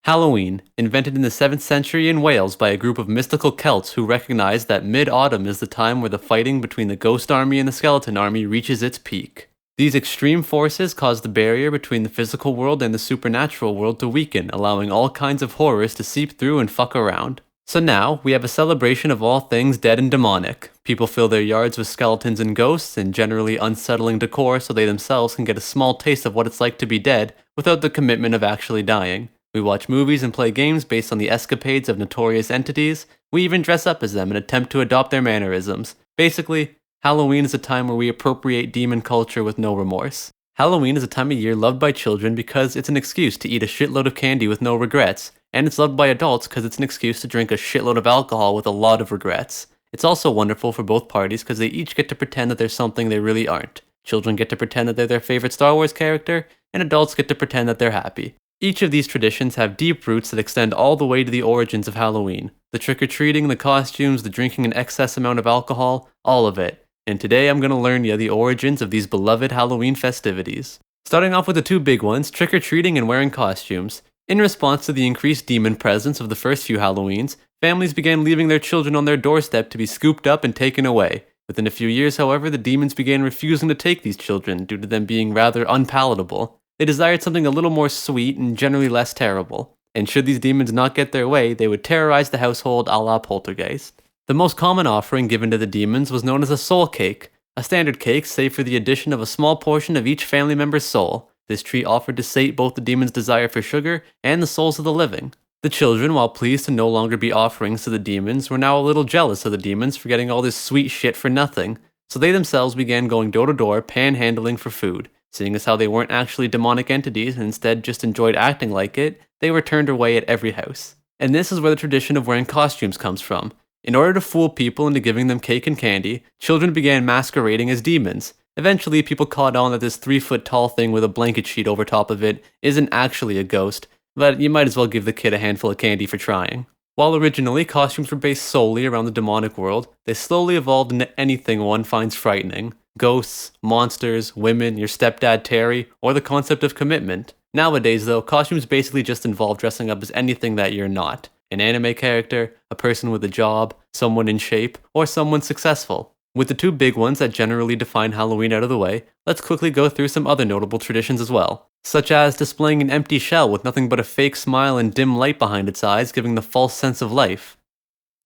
Halloween, invented in the 7th century in Wales by a group of mystical Celts who recognized that mid-autumn is the time where the fighting between the ghost army and the skeleton army reaches its peak. These extreme forces cause the barrier between the physical world and the supernatural world to weaken, allowing all kinds of horrors to seep through and fuck around. So now, we have a celebration of all things dead and demonic. People fill their yards with skeletons and ghosts and generally unsettling decor so they themselves can get a small taste of what it's like to be dead without the commitment of actually dying. We watch movies and play games based on the escapades of notorious entities. We even dress up as them and attempt to adopt their mannerisms. Basically, Halloween is a time where we appropriate demon culture with no remorse. Halloween is a time of year loved by children because it's an excuse to eat a shitload of candy with no regrets, and it's loved by adults because it's an excuse to drink a shitload of alcohol with a lot of regrets. It's also wonderful for both parties because they each get to pretend that they're something they really aren't. Children get to pretend that they're their favorite Star Wars character, and adults get to pretend that they're happy. Each of these traditions have deep roots that extend all the way to the origins of Halloween. The trick-or-treating, the costumes, the drinking an excess amount of alcohol, all of it. And today I'm going to learn you the origins of these beloved Halloween festivities. Starting off with the two big ones, trick-or-treating and wearing costumes. In response to the increased demon presence of the first few Halloweens, families began leaving their children on their doorstep to be scooped up and taken away. Within a few years, however, the demons began refusing to take these children due to them being rather unpalatable. They desired something a little more sweet and generally less terrible. And should these demons not get their way, they would terrorize the household a la Poltergeist. The most common offering given to the demons was known as a soul cake, a standard cake save for the addition of a small portion of each family member's soul. This treat offered to sate both the demons' desire for sugar and the souls of the living. The children, while pleased to no longer be offerings to the demons, were now a little jealous of the demons for getting all this sweet shit for nothing, so they themselves began going door to door panhandling for food. Seeing as how they weren't actually demonic entities and instead just enjoyed acting like it, they were turned away at every house. And this is where the tradition of wearing costumes comes from. In order to fool people into giving them cake and candy, children began masquerading as demons. Eventually, people caught on that this 3-foot-tall thing with a blanket sheet over top of it isn't actually a ghost, but you might as well give the kid a handful of candy for trying. While originally costumes were based solely around the demonic world, they slowly evolved into anything one finds frightening. Ghosts, monsters, women, your stepdad Terry, or the concept of commitment. Nowadays though, costumes basically just involve dressing up as anything that you're not. An anime character, a person with a job, someone in shape, or someone successful. With the two big ones that generally define Halloween out of the way, let's quickly go through some other notable traditions as well. Such as displaying an empty shell with nothing but a fake smile and dim light behind its eyes, giving the false sense of life.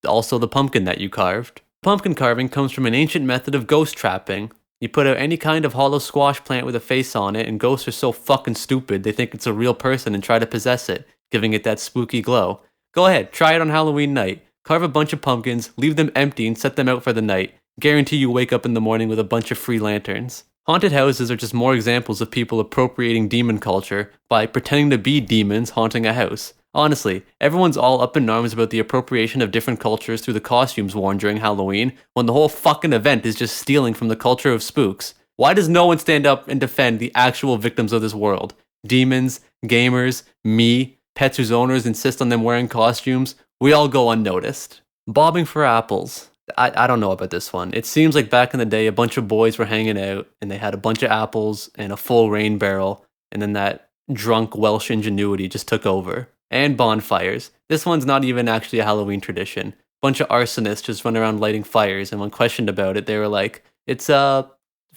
Also the pumpkin that you carved. Pumpkin carving comes from an ancient method of ghost trapping. You put out any kind of hollow squash plant with a face on it, and ghosts are so fucking stupid they think it's a real person and try to possess it, giving it that spooky glow. Go ahead, try it on Halloween night. Carve a bunch of pumpkins, leave them empty, and set them out for the night. Guarantee you wake up in the morning with a bunch of free lanterns. Haunted houses are just more examples of people appropriating demon culture by pretending to be demons haunting a house. Honestly, everyone's all up in arms about the appropriation of different cultures through the costumes worn during Halloween, when the whole fucking event is just stealing from the culture of spooks. Why does no one stand up and defend the actual victims of this world? Demons, gamers, me, pets whose owners insist on them wearing costumes, we all go unnoticed. Bobbing for apples. I don't know about this one. It seems like back in the day a bunch of boys were hanging out and they had a bunch of apples and a full rain barrel, and then that drunk Welsh ingenuity just took over. And bonfires. This one's not even actually a Halloween tradition. Bunch of arsonists just run around lighting fires, and when questioned about it, they were like, it's, for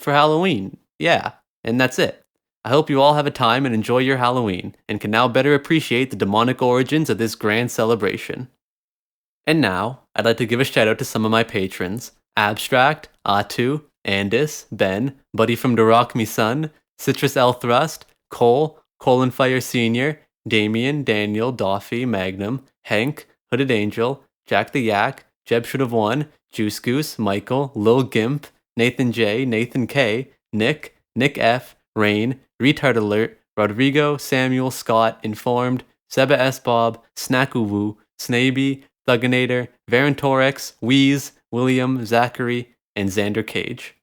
Halloween. Yeah. And that's it. I hope you all have a time and enjoy your Halloween, and can now better appreciate the demonic origins of this grand celebration. And now, I'd like to give a shout out to some of my patrons. Abstract, Atu, Andis, Ben, Buddy from the Rock Me Son, Citrus L Thrust, Cole, Colin Fire Sr., Damien, Daniel, Doffy, Magnum, Hank, Hooded Angel, Jack the Yak, Jeb Should Have Won, Juice Goose, Michael, Lil Gimp, Nathan J, Nathan K, Nick, Nick F, Rain, Retard Alert, Rodrigo, Samuel, Scott, Informed, Seba S. Bob, Snackuwoo, Snaby, Thugginator, Varentorex, Wheeze, William, Zachary, and Xander Cage.